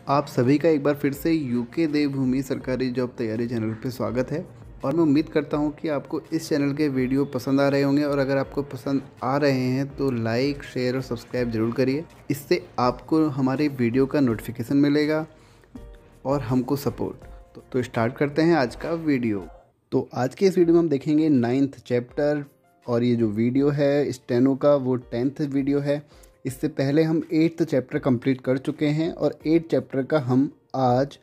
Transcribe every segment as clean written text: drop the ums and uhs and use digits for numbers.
आप सभी का एक बार फिर से यूके देवभूमि सरकारी जॉब तैयारी चैनल पे स्वागत है। और मैं उम्मीद करता हूँ कि आपको इस चैनल के वीडियो पसंद आ रहे होंगे, और अगर आपको पसंद आ रहे हैं तो लाइक, शेयर और सब्सक्राइब ज़रूर करिए। इससे आपको हमारे वीडियो का नोटिफिकेशन मिलेगा और हमको सपोर्ट। तो स्टार्ट करते हैं आज का वीडियो। तो आज के इस वीडियो में हम देखेंगे 9th चैप्टर, और ये जो वीडियो है स्टेनो का वो 10th वीडियो है। इससे पहले हम 8th चैप्टर कंप्लीट कर चुके हैं, और 8th चैप्टर का हम आज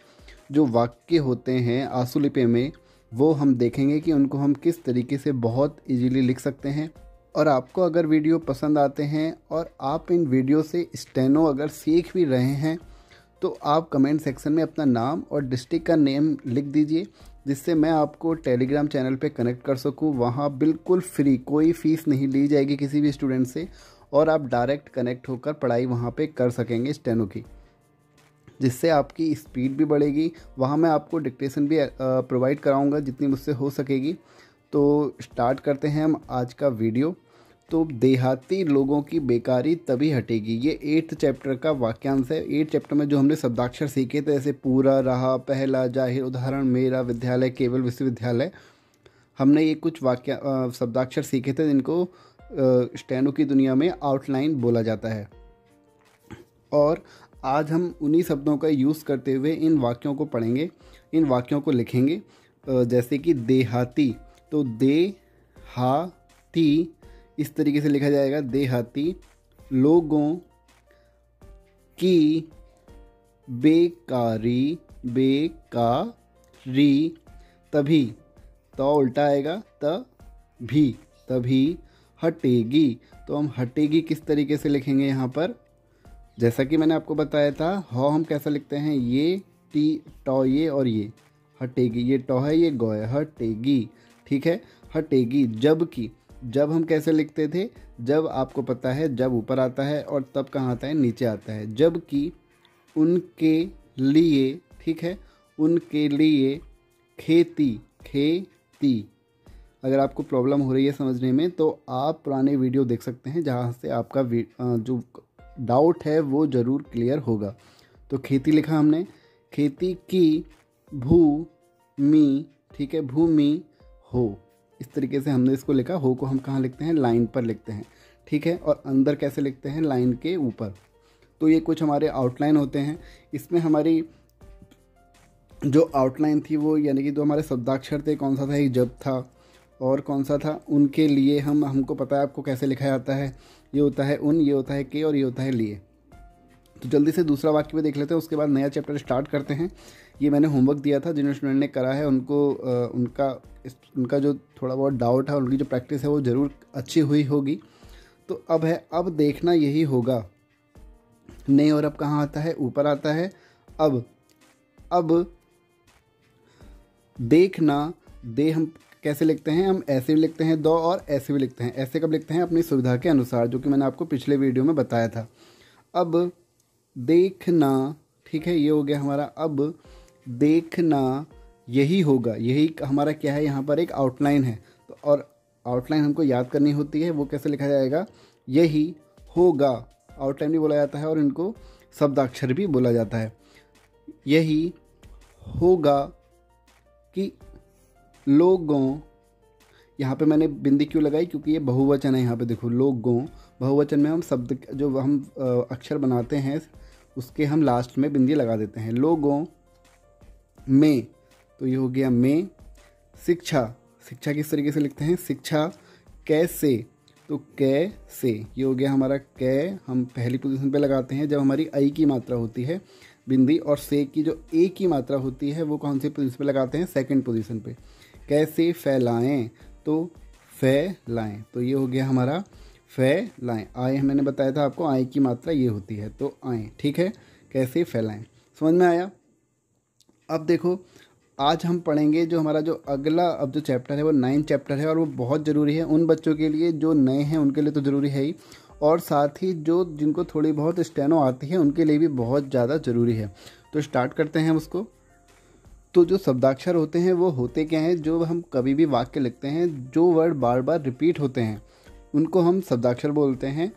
जो वाक्य होते हैं आशुलिपि में वो हम देखेंगे कि उनको हम किस तरीके से बहुत इजीली लिख सकते हैं। और आपको अगर वीडियो पसंद आते हैं और आप इन वीडियो से स्टेनो अगर सीख भी रहे हैं तो आप कमेंट सेक्शन में अपना नाम और डिस्ट्रिक्ट का नेम लिख दीजिए, जिससे मैं आपको टेलीग्राम चैनल पे कनेक्ट कर सकूं। वहाँ बिल्कुल फ्री, कोई फ़ीस नहीं ली जाएगी किसी भी स्टूडेंट से, और आप डायरेक्ट कनेक्ट होकर पढ़ाई वहाँ पे कर सकेंगे स्टेनो की, जिससे आपकी स्पीड भी बढ़ेगी। वहाँ मैं आपको डिक्टेशन भी प्रोवाइड कराऊँगा जितनी मुझसे हो सकेगी। तो स्टार्ट करते हैं हम आज का वीडियो। तो देहाती लोगों की बेकारी तभी हटेगी, ये 8th चैप्टर का वाक्यांश है। 8th चैप्टर में जो हमने शब्दाक्षर सीखे थे, जैसे पूरा, रहा, पहला, जाहिर, उदाहरण, मेरा, विद्यालय, केवल, विश्वविद्यालय, हमने ये कुछ वाक्य शब्दाक्षर सीखे थे जिनको स्टेनो की दुनिया में आउटलाइन बोला जाता है। और आज हम उन्हीं शब्दों का यूज़ करते हुए इन वाक्यों को पढ़ेंगे, इन वाक्यों को लिखेंगे। जैसे कि देहाती, तो देहाती इस तरीके से लिखा जाएगा, देहाती लोगों की बेकारी, बेकारी तभी, तो उल्टा आएगा तभी, तभी हटेगी। तो हम हटेगी किस तरीके से लिखेंगे यहाँ पर, जैसा कि मैंने आपको बताया था, ह हम कैसा लिखते हैं, ये टी टॉ ये और ये हटेगी, ये टॉ है ये गौ है, हटेगी, ठीक है, हटेगी। जबकि जब हम कैसे लिखते थे, जब आपको पता है जब ऊपर आता है और तब कहाँ आता है, नीचे आता है। जबकि उनके लिए, ठीक है, उनके लिए खेती, खेती। अगर आपको प्रॉब्लम हो रही है समझने में तो आप पुराने वीडियो देख सकते हैं, जहाँ से आपका जो डाउट है वो ज़रूर क्लियर होगा। तो खेती लिखा हमने, खेती की भूमि, ठीक है, भूमि हो, इस तरीके से हमने इसको लिखा। हो को हम कहाँ लिखते हैं, लाइन पर लिखते हैं, ठीक है। और अंदर कैसे लिखते हैं, लाइन के ऊपर। तो ये कुछ हमारे आउटलाइन होते हैं। इसमें हमारी जो आउटलाइन थी वो, यानी कि जो हमारे शब्दाक्षर थे, कौन सा था, एक जब था और कौन सा था, उनके लिए। हमको पता है आपको कैसे लिखा जाता है, ये होता है उन, ये होता है के, और ये होता है लिए। तो जल्दी से दूसरा वाक्य भी देख लेते हैं, उसके बाद नया चैप्टर स्टार्ट करते हैं। ये मैंने होमवर्क दिया था, जिन स्टूडेंट ने करा है उनको उनका जो थोड़ा बहुत डाउट है, उनकी जो प्रैक्टिस है वो ज़रूर अच्छी हुई होगी। तो अब देखना यही होगा। नहीं, और अब कहाँ आता है, ऊपर आता है। अब देखना, दे हम कैसे लिखते हैं, हम ऐसे भी लिखते हैं दो, और ऐसे भी लिखते हैं। ऐसे कब लिखते हैं, अपनी सुविधा के अनुसार, जो कि मैंने आपको पिछले वीडियो में बताया था। अब देखना, ठीक है, ये हो गया हमारा। अब देखना यही होगा, यही हमारा क्या है, यहाँ पर एक आउटलाइन है। तो और आउटलाइन हमको याद करनी होती है, वो कैसे लिखा जाएगा, यही होगा। आउटलाइन भी बोला जाता है और इनको शब्दाक्षर भी बोला जाता है। यही होगा कि लोगों, यहाँ पे मैंने बिंदी क्यों लगाई, क्योंकि ये बहुवचन है। यहाँ पे देखो, लोगों, बहुवचन में हम शब्द जो हम अक्षर बनाते हैं उसके हम लास्ट में बिंदी लगा देते हैं। लोगों में, तो ये हो गया में। शिक्षा, शिक्षा किस तरीके से लिखते हैं, शिक्षा कैसे, तो कैसे, ये हो गया हमारा कै। हम पहली पोजीशन पे लगाते हैं जब हमारी आई की मात्रा होती है बिंदी, और से की जो ए की मात्रा होती है वो कौन सी पोजीशन पे लगाते हैं, सेकंड पोजीशन पे। कैसे फैलाएं, तो फैलाएं, तो ये हो गया हमारा फैलाएं। आए मैंने बताया था आपको, आए की मात्रा ये होती है, तो आए, ठीक है, कैसे फैलाएं। समझ में आया। अब देखो, आज हम पढ़ेंगे जो हमारा जो अगला अब जो चैप्टर है वो 9th चैप्टर है, और वो बहुत ज़रूरी है उन बच्चों के लिए जो नए हैं, उनके लिए तो ज़रूरी है ही, और साथ ही जो जिनको थोड़ी बहुत स्टेनो आती है उनके लिए भी बहुत ज़्यादा ज़रूरी है। तो स्टार्ट करते हैं उसको। तो जो शब्दाक्षर होते हैं वो होते क्या हैं, जो हम कभी भी वाक्य लिखते हैं, जो वर्ड बार बार रिपीट होते हैं उनको हम शब्दाक्षर बोलते हैं।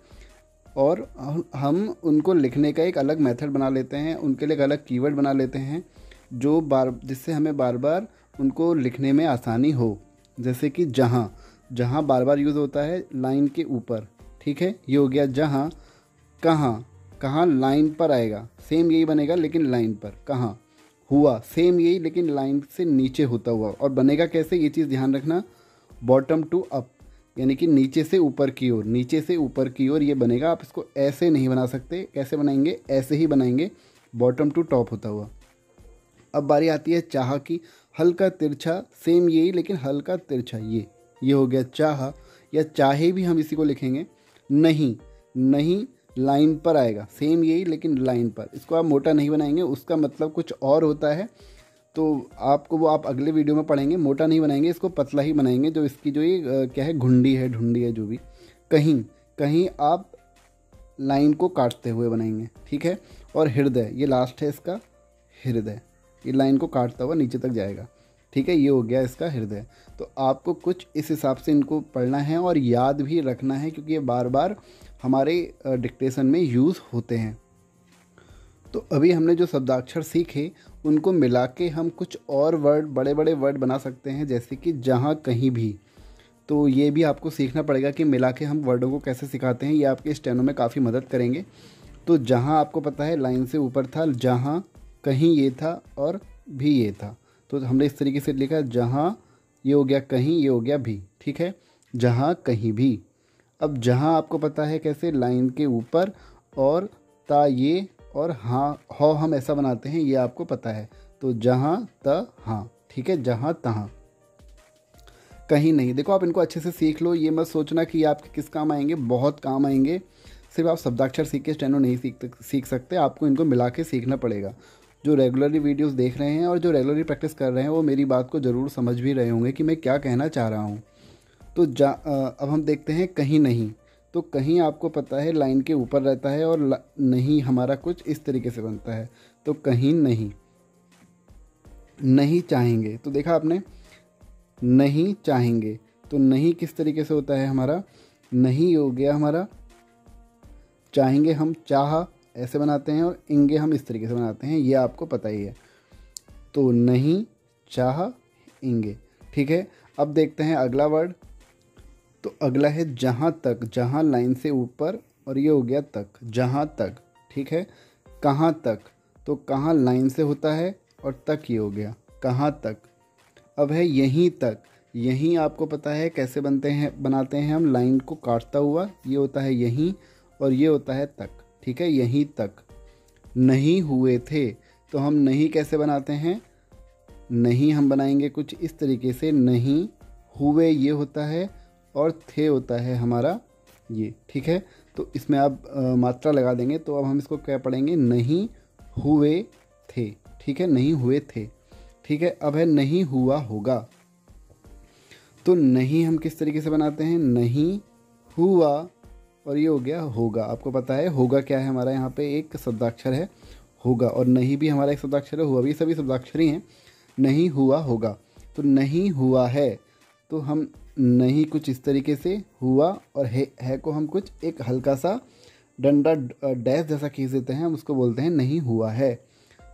और हम उनको लिखने का एक अलग मेथड बना लेते हैं, उनके लिए एक अलग कीवर्ड बना लेते हैं जिससे हमें बार बार उनको लिखने में आसानी हो। जैसे कि जहाँ, जहाँ बार बार यूज़ होता है लाइन के ऊपर, ठीक है, ये हो गया जहाँ। कहाँ, कहाँ लाइन पर आएगा, सेम यही बनेगा लेकिन लाइन पर। कहाँ, हुआ, सेम यही लेकिन लाइन से नीचे होता हुआ। और बनेगा कैसे, ये चीज़ ध्यान रखना, बॉटम टू अप, यानी कि नीचे से ऊपर की ओर, नीचे से ऊपर की ओर ये बनेगा। आप इसको ऐसे नहीं बना सकते, कैसे बनाएंगे, ऐसे ही बनाएंगे, बॉटम टू टॉप होता हुआ। अब बारी आती है चाह की, हल्का तिरछा, सेम यही लेकिन हल्का तिरछा, ये हो गया चाह। या चाहे भी हम इसी को लिखेंगे। नहीं, नहीं लाइन पर आएगा, सेम यही लेकिन लाइन पर। इसको आप मोटा नहीं बनाएंगे, उसका मतलब कुछ और होता है, तो आपको वो आप अगले वीडियो में पढ़ेंगे। मोटा नहीं बनाएंगे, इसको पतला ही बनाएंगे। जो इसकी जो ये क्या है, घुंडी है, ढूंढी है, जो भी, कहीं कहीं आप लाइन को काटते हुए बनाएंगे, ठीक है। और हृदय, ये लास्ट है इसका हृदय, ये लाइन को काटता हुआ नीचे तक जाएगा, ठीक है, ये हो गया इसका हृदय। तो आपको कुछ इस हिसाब से इनको पढ़ना है और याद भी रखना है, क्योंकि ये बार बार हमारे डिक्टेशन में यूज़ होते हैं। तो अभी हमने जो शब्दाक्षर सीखे उनको मिला के हम कुछ और वर्ड, बड़े बड़े वर्ड बना सकते हैं, जैसे कि जहाँ, कहीं भी। तो ये भी आपको सीखना पड़ेगा कि मिला के हम वर्डों को कैसे सिखाते हैं, ये आपके स्टेनो में काफ़ी मदद करेंगे। तो जहाँ आपको पता है लाइन से ऊपर था, जहाँ, कहीं ये था और भी ये था, तो हमने इस तरीके से लिखा, जहाँ, ये हो गया कहीं, ये हो गया भी, ठीक है, जहाँ कहीं भी। अब जहाँ आपको पता है कैसे, लाइन के ऊपर, और ता ये, और हाँ, हौ हम ऐसा बनाते हैं, ये आपको पता है। तो जहाँ त हाँ, ठीक है, जहाँ तहाँ। कहीं नहीं, देखो आप इनको अच्छे से सीख लो, ये मत सोचना कि ये आपके किस काम आएंगे, बहुत काम आएंगे। सिर्फ आप शब्दाक्षर सीख के स्टेनो नहीं सीख सकते, आपको इनको मिला के सीखना पड़ेगा। जो रेगुलरली वीडियोस देख रहे हैं और जो रेगुलरली प्रैक्टिस कर रहे हैं, वो मेरी बात को ज़रूर समझ भी रहे होंगे कि मैं क्या कहना चाह रहा हूँ। तो अब हम देखते हैं कहीं नहीं। तो कहीं आपको पता है लाइन के ऊपर रहता है, और नहीं हमारा कुछ इस तरीके से बनता है। तो कहीं नहीं। नहीं चाहेंगे, तो देखा आपने, नहीं चाहेंगे, तो नहीं किस तरीके से होता है हमारा, नहीं हो गया हमारा। चाहेंगे हम चाह ऐसे बनाते हैं, और इंगे हम इस तरीके से बनाते हैं, ये आपको पता ही है। तो नहीं, चाह, इंगे, ठीक है। अब देखते हैं अगला वर्ड। तो अगला है जहाँ तक, जहाँ लाइन से ऊपर, और ये हो गया तक, जहाँ तक, ठीक है। कहाँ तक, तो कहाँ लाइन से होता है, और तक ये हो गया, कहाँ तक। अब है यहीं तक, यहीं आपको पता है कैसे बनाते हैं हम, लाइन को काटता हुआ, ये होता है यहीं, और ये होता है तक, ठीक है, यहीं तक। नहीं हुए थे, तो हम नहीं कैसे बनाते हैं, नहीं हम बनाएंगे कुछ इस तरीके से, नहीं हुए ये होता है, और थे होता है हमारा ये, ठीक है। तो इसमें आप मात्रा लगा देंगे, तो अब हम इसको क्या पढ़ेंगे, नहीं हुए थे, ठीक है, नहीं हुए थे, ठीक है। अब है नहीं हुआ होगा। तो नहीं हम किस तरीके से बनाते हैं, नहीं हुआ, और ये हो गया होगा। आपको पता है होगा क्या है, हमारा यहाँ पे एक शब्दाक्षर है होगा, और नहीं भी हमारा एक शब्दाक्षर है, हुआ भी, सभी शब्दाक्षर ही हैं। नहीं हुआ होगा, तो नहीं हुआ है, तो हम नहीं कुछ इस तरीके से, हुआ, और है को हम कुछ एक हल्का सा डंडा डैश जैसा खींच देते हैं, हम उसको बोलते हैं नहीं हुआ है।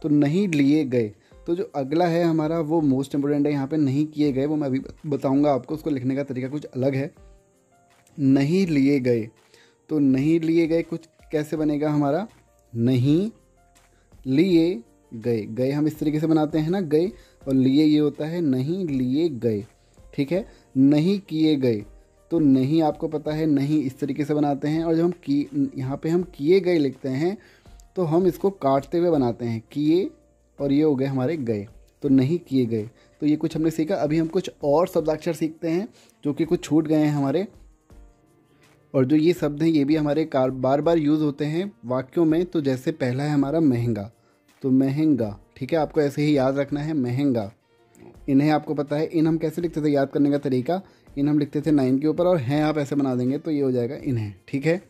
तो नहीं लिए गए, तो जो अगला है हमारा वो मोस्ट इम्पोर्टेंट है यहाँ पे, नहीं किए गए, वो मैं अभी बताऊंगा आपको, उसको लिखने का तरीका कुछ अलग है। नहीं लिए गए, तो नहीं लिए गए कुछ कैसे बनेगा हमारा, नहीं लिए गए, गए हम इस तरीके से बनाते हैं ना, गए, और लिए ये होता है नहीं लिए गए, ठीक है। नहीं किए गए, तो नहीं आपको पता है नहीं इस तरीके से बनाते हैं, और जब हम यहाँ पे हम किए गए लिखते हैं, तो हम इसको काटते हुए बनाते हैं, किए, और ये हो गए हमारे गए, तो नहीं किए गए। तो ये कुछ हमने सीखा। अभी हम कुछ और शब्दाक्षर सीखते हैं जो कि कुछ छूट गए हैं हमारे, और जो ये शब्द हैं ये भी हमारे बार बार यूज़ होते हैं वाक्यों में। तो जैसे पहला है हमारा महंगा, तो महंगा, ठीक है, आपको ऐसे ही याद रखना है, महंगा। इन्हें आपको पता है, इन हम कैसे लिखते थे, याद करने का तरीका, इन हम लिखते थे 9 के ऊपर, और हैं आप ऐसे बना देंगे, तो ये हो जाएगा इन्हें, ठीक है।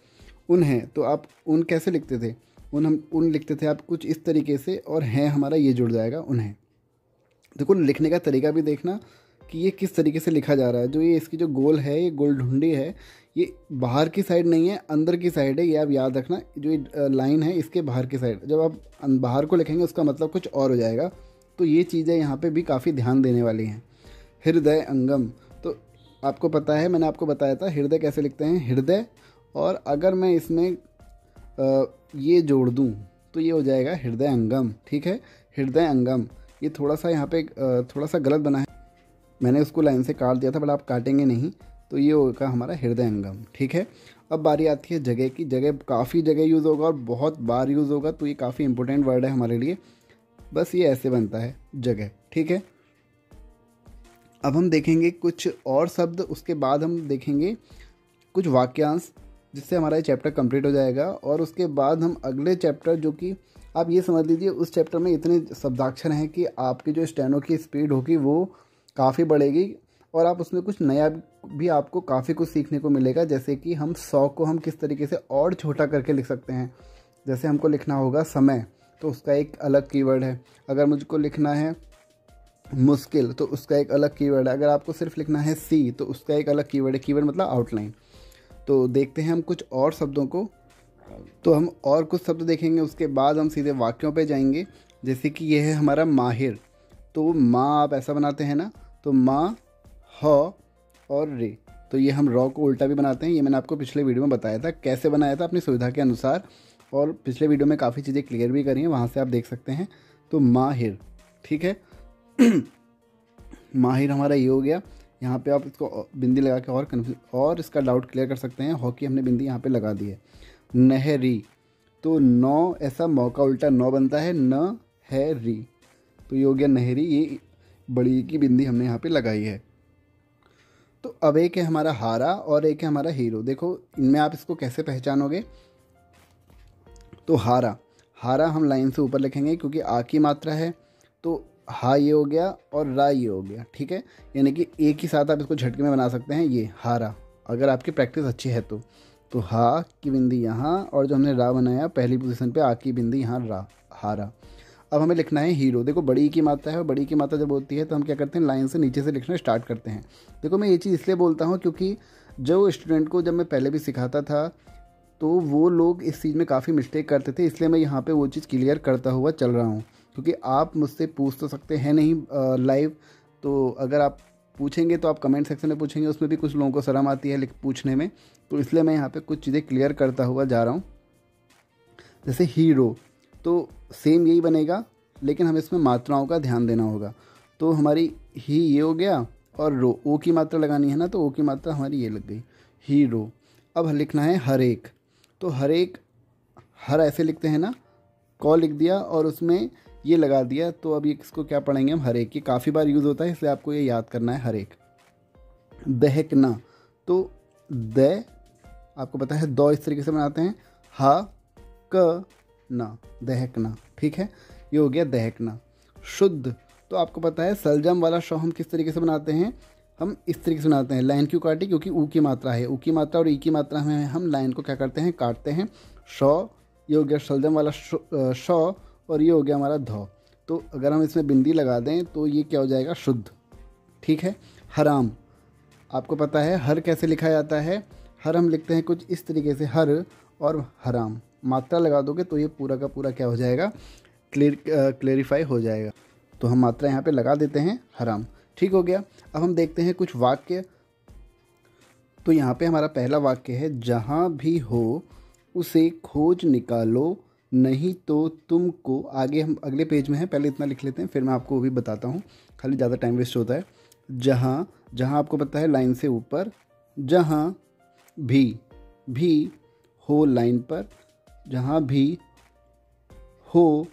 उन्हें, तो आप उन कैसे लिखते थे, उन लिखते थे आप कुछ इस तरीके से, और हैं हमारा ये जुड़ जाएगा उन्हें। देखो लिखने का तरीका भी देखना कि ये किस तरीके से लिखा जा रहा है। जो ये इसकी जो गोल है, ये गोल ढूंढी है, ये बाहर की साइड नहीं है, अंदर की साइड है, ये आप याद रखना। जो ये लाइन है इसके बाहर की साइड, जब आप बाहर को लिखेंगे उसका मतलब कुछ और हो जाएगा। तो ये चीज़ें यहाँ पे भी काफ़ी ध्यान देने वाली हैं। हृदय अंगम, तो आपको पता है, मैंने आपको बताया था हृदय कैसे लिखते हैं, हृदय। और अगर मैं इसमें ये जोड़ दूँ तो ये हो जाएगा हृदय अंगम। ठीक है, हृदय अंगम। ये थोड़ा सा यहाँ पे थोड़ा सा गलत बना है, मैंने उसको लाइन से काट दिया था, बट आप काटेंगे नहीं, तो ये होगा हमारा हृदय अंगम। ठीक है, अब बारी आती है जगह की। जगह काफ़ी जगह यूज़ होगा और बहुत बार यूज़ होगा, तो ये काफ़ी इंपॉर्टेंट वर्ड है हमारे लिए। बस ये ऐसे बनता है जगह। ठीक है, अब हम देखेंगे कुछ और शब्द, उसके बाद हम देखेंगे कुछ वाक्यांश, जिससे हमारा ये चैप्टर कंप्लीट हो जाएगा। और उसके बाद हम अगले चैप्टर, जो कि आप ये समझ लीजिए उस चैप्टर में इतने शब्दाक्षर हैं कि आपकी जो स्टेनो की स्पीड होगी वो काफ़ी बढ़ेगी, और आप उसमें कुछ नया भी आपको काफ़ी कुछ सीखने को मिलेगा। जैसे कि हम 100 को हम किस तरीके से और छोटा करके लिख सकते हैं। जैसे हमको लिखना होगा समय, तो उसका एक अलग कीवर्ड है। अगर मुझको लिखना है मुश्किल, तो उसका एक अलग कीवर्ड है। अगर आपको सिर्फ लिखना है सी, तो उसका एक अलग कीवर्ड है। कीवर्ड मतलब आउटलाइन। तो देखते हैं हम कुछ और शब्दों को। तो हम और कुछ शब्द देखेंगे, उसके बाद हम सीधे वाक्यों पे जाएंगे। जैसे कि यह है हमारा माहिर, तो माँ आप ऐसा बनाते हैं ना, तो माँ, ह और रे, तो ये हम रॉ को उल्टा भी बनाते हैं। ये मैंने आपको पिछले वीडियो में बताया था कैसे बनाया था अपनी सुविधा के अनुसार, और पिछले वीडियो में काफ़ी चीज़ें क्लियर भी करी हैं, वहाँ से आप देख सकते हैं। तो माहिर, ठीक है। माहिर हमारा ये हो गया। यहाँ पे आप इसको बिंदी लगा के और इसका डाउट क्लियर कर सकते हैं। हॉकी हमने बिंदी यहाँ पे लगा दी है। नहरी, तो नौ, ऐसा मौ का उल्टा नौ बनता है, न है री, तो ये हो गया नहरी। ये बड़ी की बिंदी हमने यहाँ पे लगाई है। तो अब एक है हमारा हारा और एक है हमारा हीरो। देखो इनमें आप इसको कैसे पहचानोगे। तो हारा, हारा हम लाइन से ऊपर लिखेंगे क्योंकि आ की मात्रा है, तो हा ये हो गया और रा ये हो गया। ठीक है, यानी कि एक ही साथ आप इसको झटके में बना सकते हैं। ये हारा, अगर आपकी प्रैक्टिस अच्छी है तो हा की बिंदी यहाँ, और जो हमने रा बनाया पहली पोजीशन पे, आ की बिंदी यहाँ, रा, हारा। अब हमें लिखना है हीरो। देखो बड़ी की मात्रा है, और बड़ी की मात्रा जब होती है तो हम क्या करते हैं, लाइन से नीचे से लिखना स्टार्ट करते हैं। देखो मैं ये चीज़ इसलिए बोलता हूँ क्योंकि जो स्टूडेंट को जब मैं पहले भी सिखाता था तो वो लोग इस चीज़ में काफ़ी मिस्टेक करते थे, इसलिए मैं यहाँ पे वो चीज़ क्लियर करता हुआ चल रहा हूँ। क्योंकि आप मुझसे पूछ तो सकते हैं नहीं लाइव, तो अगर आप पूछेंगे तो आप कमेंट सेक्शन में पूछेंगे, उसमें भी कुछ लोगों को शर्म आती है पूछने में, तो इसलिए मैं यहाँ पे कुछ चीज़ें क्लियर करता हुआ जा रहा हूँ। जैसे हीरो, तो सेम यही बनेगा, लेकिन हमें इसमें मात्राओं का ध्यान देना होगा। तो हमारी ही ये हो गया, और रो, ओ की मात्रा लगानी है ना, तो ओ की मात्रा हमारी ये लग गई, हीरो। अब लिखना है हर एक, तो हर एक, हर ऐसे लिखते हैं ना, कॉ लिख दिया और उसमें ये लगा दिया, तो अब ये इसको क्या पढ़ेंगे हम, हर एक। ये काफ़ी बार यूज़ होता है, इसलिए आपको ये याद करना है, हर एक। दहकना, तो द आपको पता है दो इस तरीके से बनाते हैं, हा क ना, दहकना। ठीक है, ये हो गया दहकना। शुद्ध, तो आपको पता है सलजम वाला श हम किस तरीके से बनाते हैं, हम इस तरीके से बनाते हैं। लाइन क्यों काटी, क्योंकि ऊ की मात्रा है, ऊ की मात्रा और ई की मात्रा में हम लाइन को क्या करते हैं, काटते हैं। श, ये हो गया सलजम वाला श, और ये हो गया हमारा ध। तो अगर हम इसमें बिंदी लगा दें तो ये क्या हो जाएगा, शुद्ध। ठीक है। हराम, आपको पता है हर कैसे लिखा जाता है, हर हम लिखते हैं कुछ इस तरीके से, हर और हराम। मात्रा लगा दोगे तो ये पूरा का पूरा क्या हो जाएगा, क्लेरिफाई हो जाएगा। तो हम मात्रा यहाँ पे लगा देते हैं, हराम। ठीक हो गया। अब हम देखते हैं कुछ वाक्य। तो यहाँ पे हमारा पहला वाक्य है, जहाँ भी हो उसे खोज निकालो, नहीं तो तुमको, आगे हम अगले पेज में है, पहले इतना लिख लेते हैं फिर मैं आपको वो भी बताता हूँ, खाली ज़्यादा टाइम वेस्ट होता है। जहाँ, जहाँ आपको पता है लाइन से ऊपर, जहाँ भी हो लाइन पर, जहाँ भी हो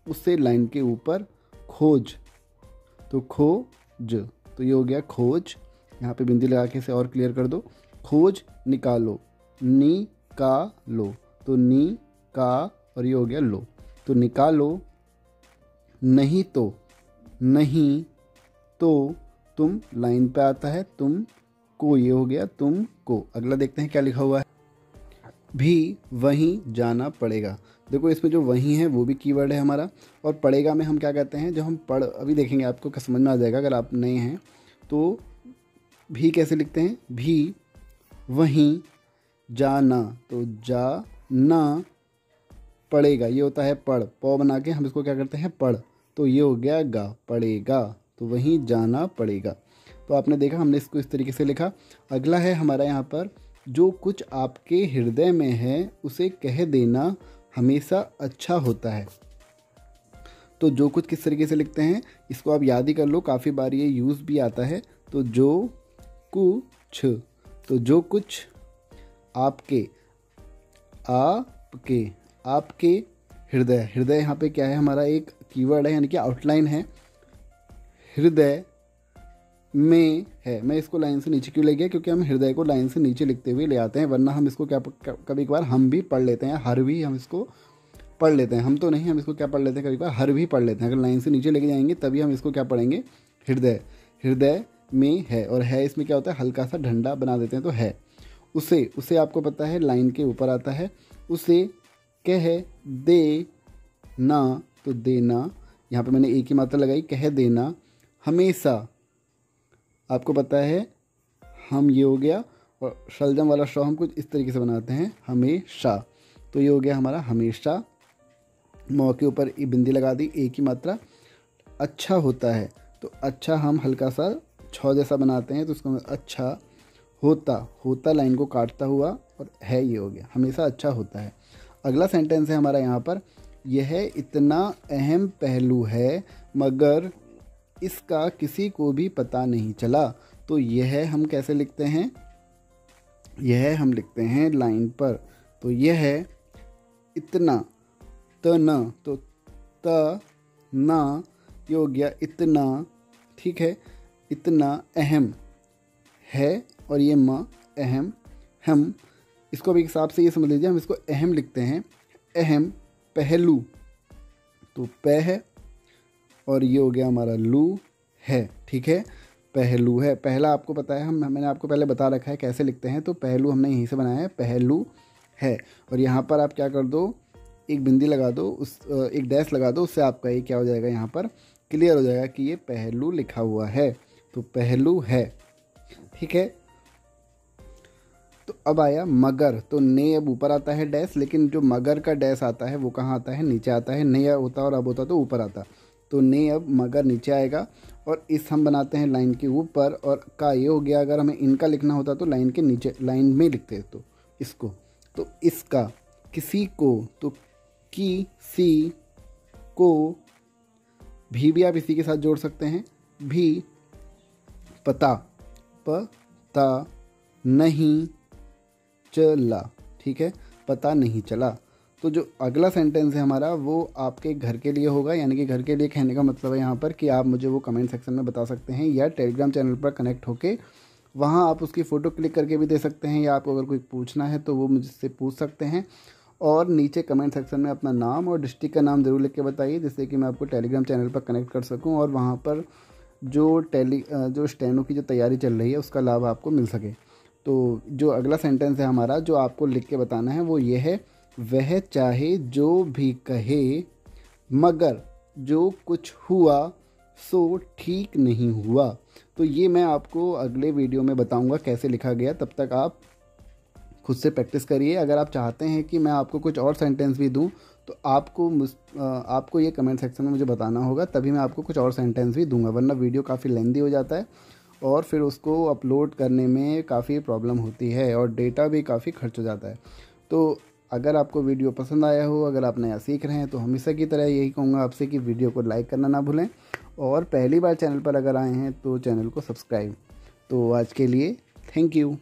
उससे लाइन के ऊपर, खोज, तो खोज, तो ये हो गया खोज। यहाँ पे बिंदी लगा के इसे और क्लियर कर दो। खोज निकालो, निकालो, तो नी का, और ये हो गया लो, तो निकालो। नहीं तो, नहीं तो तुम लाइन पे आता है, तुम को, ये हो गया तुम को। अगला देखते हैं क्या लिखा हुआ है, भी वहीं जाना पड़ेगा। देखो इसमें जो वहीं है वो भी कीवर्ड है हमारा, और पड़ेगा में हम क्या कहते हैं, जो हम अभी देखेंगे आपको समझ में आ जाएगा अगर आप नए हैं। तो भी कैसे लिखते हैं, भी वहीं जाना, तो जाना पड़ेगा, ये होता है पढ़, पौ बना के हम इसको क्या करते हैं पढ़, तो ये हो गया गा, पड़ेगा, तो वहीं जाना पड़ेगा। तो आपने देखा हमने इसको इस तरीके से लिखा। अगला है हमारा यहाँ पर, जो कुछ आपके हृदय में है उसे कह देना हमेशा अच्छा होता है। तो जो कुछ किस तरीके से लिखते हैं इसको आप याद ही कर लो, काफ़ी बार ये यूज़ भी आता है। तो जो कुछ, तो जो कुछ आपके, आपके, आपके हृदय, हृदय यहाँ पे क्या है हमारा एक कीवर्ड है, यानी कि आउटलाइन है, हृदय में है। मैं इसको लाइन से नीचे क्यों ले गया, क्योंकि हम हृदय को लाइन से नीचे लिखते हुए ले आते हैं, वरना हम इसको क्या कभी कभार हम भी पढ़ लेते हैं, हर भी हम इसको पढ़ लेते हैं, हम तो नहीं, हम इसको क्या पढ़ लेते हैं कभी कभार हर भी पढ़ लेते हैं। अगर लाइन से नीचे लेके जाएंगे तभी हम इसको क्या पढ़ेंगे, हृदय, हृदय में है। और है इसमें क्या होता है, हल्का सा डंडा बना देते हैं तो है। उसे, उसे आपको पता है लाइन के ऊपर आता है। उसे कह दे ना, तो देना, यहाँ पे मैंने एक ही मात्रा लगाई, कह देना। हमेशा, आपको पता है हम, ये हो गया, और शलजम वाला श हम कुछ इस तरीके से बनाते हैं, हमेशा, तो ये हो गया हमारा हमेशा। मौ के ऊपर बिंदी लगा दी, एक ही मात्रा। अच्छा होता है, तो अच्छा हम हल्का सा छौ जैसा बनाते हैं, तो उसको अच्छा होता, होता लाइन को काटता हुआ, और है ये हो गया, हमेशा अच्छा होता है। अगला सेंटेंस है हमारा यहाँ पर, यह इतना अहम पहलू है मगर इसका किसी को भी पता नहीं चला। तो यह हम कैसे लिखते हैं, यह हम लिखते हैं लाइन पर, तो यह इतना, त न, तो त ना, ये हो गया इतना, ठीक है, इतना अहम है, और ये म अहम, हम इसको भी हिसाब से ये समझ लीजिए, हम इसको अहम लिखते हैं, अहम पहलू, तो प है, और ये हो गया हमारा लू है, ठीक है, पहलू है। पहला आपको पता है, मैंने आपको पहले बता रखा है कैसे लिखते हैं, तो पहलू हमने यहीं से बनाया है, पहलू है। और यहाँ पर आप क्या कर दो, एक बिंदी लगा दो, उस एक डैश लगा दो, उससे आपका ये क्या हो जाएगा, यहाँ पर क्लियर हो जाएगा कि ये पहलू लिखा हुआ है, तो पहलू है, ठीक है। तो अब आया मगर, तो ने अब ऊपर आता है डैश, लेकिन जो मगर का डैश आता है वो कहाँ आता है, नीचे आता है। ने होता और अब होता तो ऊपर आता, तो ने अब मगर नीचे आएगा, और इस हम बनाते हैं लाइन के ऊपर, और का ये हो गया, अगर हमें इनका लिखना होता तो लाइन के नीचे, लाइन में लिखते तो इसको, तो इसका, किसी को, तो की सी को, भी आप इसी के साथ जोड़ सकते हैं, भी, पता, पता नहीं चला, ठीक है, पता नहीं चला। तो जो अगला सेंटेंस है हमारा वो आपके घर के लिए होगा, यानी कि घर के लिए कहने का मतलब है यहाँ पर कि आप मुझे वो कमेंट सेक्शन में बता सकते हैं, या टेलीग्राम चैनल पर कनेक्ट होके वहाँ आप उसकी फ़ोटो क्लिक करके भी दे सकते हैं, या आपको अगर कोई पूछना है तो वो मुझसे पूछ सकते हैं। और नीचे कमेंट सेक्शन में अपना नाम और डिस्ट्रिक्ट का नाम ज़रूर लिख के बताइए, जिससे कि मैं आपको टेलीग्राम चैनल पर कनेक्ट कर सकूँ, और वहाँ पर जो स्टेनो की जो तैयारी चल रही है उसका लाभ आपको मिल सके। तो जो अगला सेंटेंस है हमारा, जो आपको लिख के बताना है वो ये है, वह चाहे जो भी कहे मगर जो कुछ हुआ सो ठीक नहीं हुआ। तो ये मैं आपको अगले वीडियो में बताऊंगा कैसे लिखा गया, तब तक आप खुद से प्रैक्टिस करिए। अगर आप चाहते हैं कि मैं आपको कुछ और सेंटेंस भी दूं तो आपको ये कमेंट सेक्शन में मुझे बताना होगा, तभी मैं आपको कुछ और सेंटेंस भी दूंगा, वरना वीडियो काफ़ी लेंदी हो जाता है और फिर उसको अपलोड करने में काफ़ी प्रॉब्लम होती है और डेटा भी काफ़ी खर्च हो जाता है। तो अगर आपको वीडियो पसंद आया हो, अगर आप नया सीख रहे हैं, तो हमेशा की तरह यही कहूँगा आपसे कि वीडियो को लाइक करना ना भूलें, और पहली बार चैनल पर अगर आए हैं तो चैनल को सब्सक्राइब। तो आज के लिए थैंक यू।